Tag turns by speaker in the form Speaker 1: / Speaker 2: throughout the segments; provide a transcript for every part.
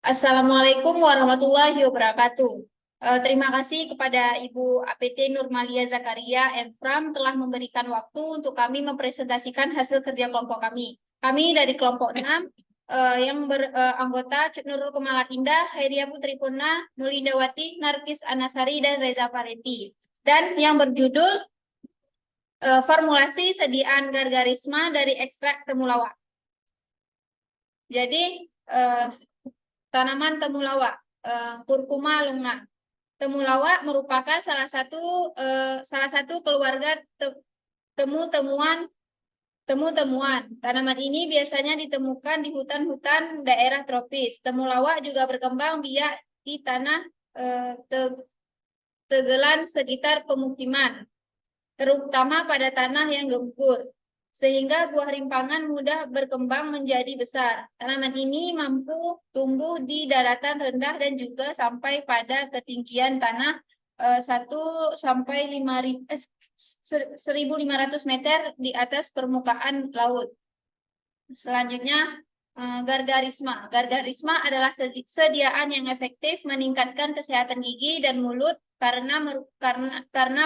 Speaker 1: Assalamualaikum warahmatullahi wabarakatuh. Terima kasih kepada Ibu APT Nurmalia Zakaria Enfram telah memberikan waktu untuk kami mempresentasikan hasil kerja kelompok kami. Kami dari kelompok 6 yang beranggota Nurul Kemala Indah, Hairia Putri Purna, Mulindawati, Narkis Anasari, dan Reza Fareti. Dan yang berjudul formulasi sediaan gargarisma dari ekstrak temulawak. Jadi, tanaman temulawak, Curcuma longa. Temulawak merupakan salah satu keluarga temu-temuan. Tanaman ini biasanya ditemukan di hutan-hutan daerah tropis. Temulawak juga berkembang biak di tanah tegelan sekitar pemukiman, terutama pada tanah yang gembur, sehingga buah rimpangan mudah berkembang menjadi besar. Tanaman ini mampu tumbuh di daratan rendah dan juga sampai pada ketinggian tanah 1 sampai 1.500 meter di atas permukaan laut. Selanjutnya, gargarisma. Gargarisma adalah sediaan yang efektif meningkatkan kesehatan gigi dan mulut karena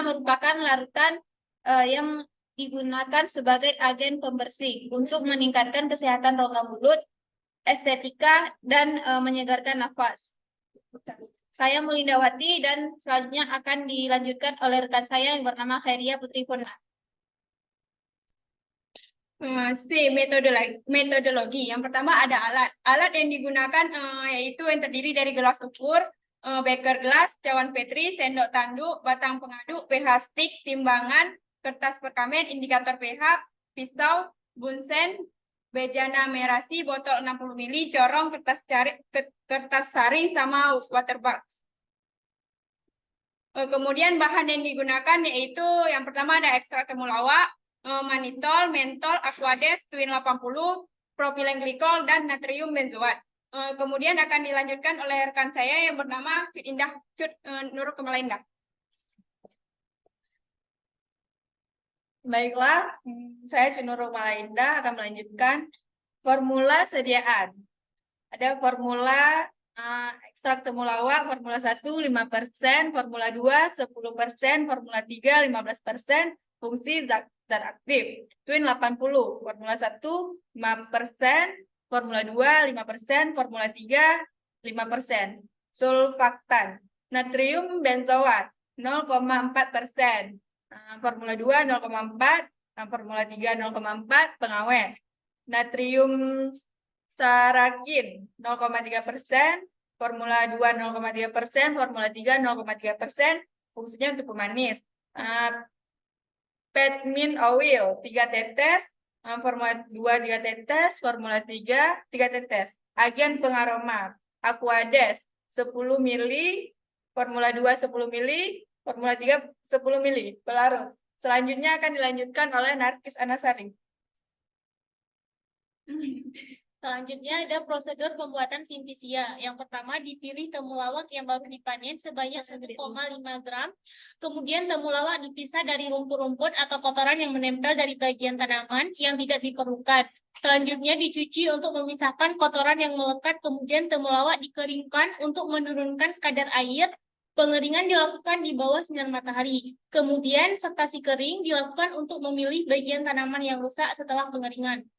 Speaker 1: merupakan larutan yang digunakan sebagai agen pembersih untuk meningkatkan kesehatan rongga mulut, estetika, dan menyegarkan nafas. Saya Mulindawati dan selanjutnya akan dilanjutkan oleh rekan saya yang bernama Khairia Putri Purna.
Speaker 2: Metodologi. Yang pertama ada alat. Alat yang digunakan yaitu yang terdiri dari gelas ukur, beker gelas, cawan petri, sendok tanduk, batang pengaduk, pH stick, timbangan, kertas perkamen, indikator pH, pisau, bunsen, bejana merasi, botol 60 ml, corong, kertas saring, sama water box. Kemudian bahan yang digunakan yaitu yang pertama ada ekstrak temulawak, manitol, mentol, aquades, twin 80, propilen glikol, dan natrium benzoat. Kemudian akan dilanjutkan oleh rekan saya yang bernama Nurul Kemala Indah.
Speaker 1: Baiklah, saya Nurul Kemala Indah akan melanjutkan formula sediaan. Ada formula ekstrak temulawak, formula 1 5%, formula 2 10%, formula 3 15%, fungsi zat aktif. Twin 80, formula 1 5%, formula 2 5%, formula 3 5%. Sulfaktan. Natrium benzoat 0,4%. Formula 2 0,4, formula 3 0,4, pengawet. Natrium sarakin 0,3%, formula 2 0,3%, formula 3 0,3%, fungsinya untuk pemanis. Petmin oil 3 tetes, formula 2 3 tetes, formula 3 3 tetes. Agen pengaroma Aquades 10 ml, formula 2 10 ml, formula 3 10 ml, pelarut. Selanjutnya akan dilanjutkan oleh Narkis Anasari.
Speaker 3: Selanjutnya ada prosedur pembuatan sintisia. Yang pertama dipilih temulawak yang baru dipanen sebanyak 1,5 gram. Kemudian temulawak dipisah dari rumput-rumput atau kotoran yang menempel dari bagian tanaman yang tidak diperlukan. Selanjutnya dicuci untuk memisahkan kotoran yang melekat. Kemudian temulawak dikeringkan untuk menurunkan kadar air. Pengeringan dilakukan di bawah sinar matahari. Kemudian sektasi kering dilakukan untuk memilih bagian tanaman yang rusak setelah pengeringan.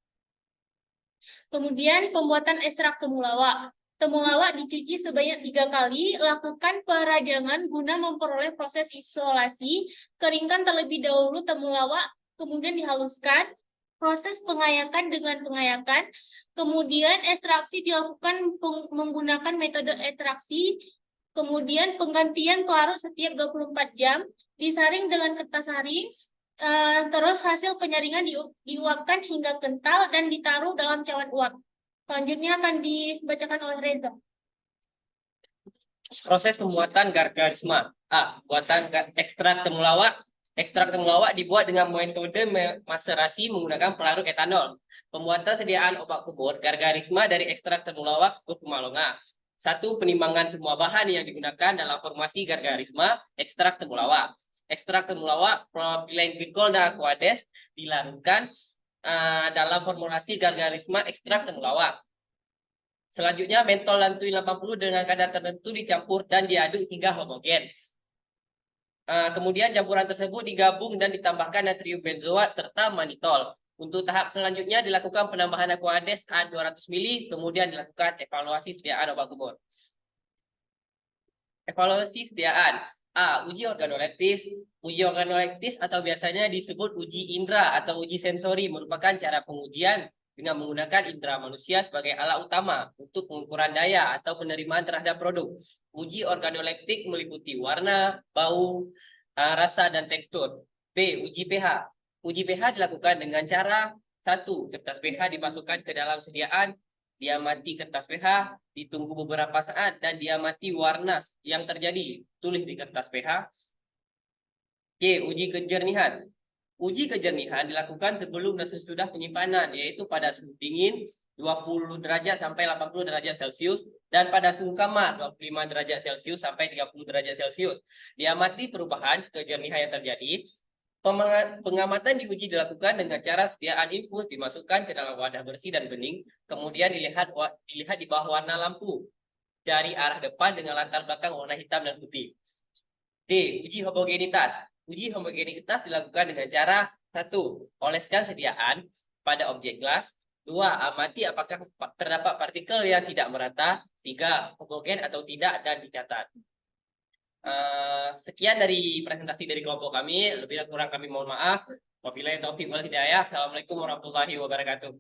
Speaker 3: Kemudian pembuatan ekstrak temulawak. Temulawak dicuci sebanyak 3 kali, lakukan perajangan guna memperoleh proses isolasi, keringkan terlebih dahulu temulawak, kemudian dihaluskan, proses pengayakan dengan pengayakan, kemudian ekstraksi dilakukan menggunakan metode ekstraksi, kemudian penggantian pelarut setiap 24 jam, disaring dengan kertas saring, terus hasil penyaringan diuapkan hingga kental dan ditaruh dalam cawan uap. Selanjutnya akan dibacakan oleh Reza.
Speaker 4: Proses pembuatan gargarisma. Buatan ekstrak temulawak. Ekstrak temulawak dibuat dengan metode maserasi menggunakan pelarut etanol. Pembuatan sediaan obat kubur gargarisma dari ekstrak temulawak Curcuma longa. 1. Penimbangan semua bahan yang digunakan dalam formasi gargarisma ekstrak temulawak. Ekstrak temulawak, propilen glikol, dan aquades dilarutkan dalam formulasi gargarisma ekstrak temulawak. Selanjutnya, mentol lantuin 80 dengan kadar tertentu dicampur dan diaduk hingga homogen. Kemudian campuran tersebut digabung dan ditambahkan natrium benzoat serta manitol. Untuk tahap selanjutnya dilakukan penambahan Aquades A200 ml, kemudian dilakukan evaluasi sediaan obat kumur. Evaluasi sediaan. A. Uji organoleptis. Uji organoleptis atau biasanya disebut uji indera atau uji sensori merupakan cara pengujian dengan menggunakan indera manusia sebagai alat utama untuk pengukuran daya atau penerimaan terhadap produk. Uji organoleptik meliputi warna, bau, rasa, dan tekstur. B. Uji pH. Uji pH dilakukan dengan cara 1. Kertas pH dimasukkan ke dalam sediaan, diamati kertas pH, ditunggu beberapa saat, dan diamati warna yang terjadi. Tulis di kertas pH. C. Uji kejernihan. Uji kejernihan dilakukan sebelum dan sesudah penyimpanan, yaitu pada suhu dingin 20 derajat sampai 80 derajat Celcius dan pada suhu kamar 25 derajat Celcius sampai 30 derajat Celcius. Diamati perubahan kejernihan yang terjadi. Pengamatan diuji dilakukan dengan cara sediaan infus dimasukkan ke dalam wadah bersih dan bening, kemudian dilihat di bawah warna lampu dari arah depan dengan latar belakang warna hitam dan putih. D. Uji homogenitas. Uji homogenitas dilakukan dengan cara 1. Oleskan sediaan pada objek gelas. 2. Amati apakah terdapat partikel yang tidak merata. 3. Homogen atau tidak dan dicatat. Sekian dari presentasi dari kelompok kami. Lebih kurang kami mohon maaf. Wabillahi taufiq wal hidayah. Assalamualaikum warahmatullahi wabarakatuh.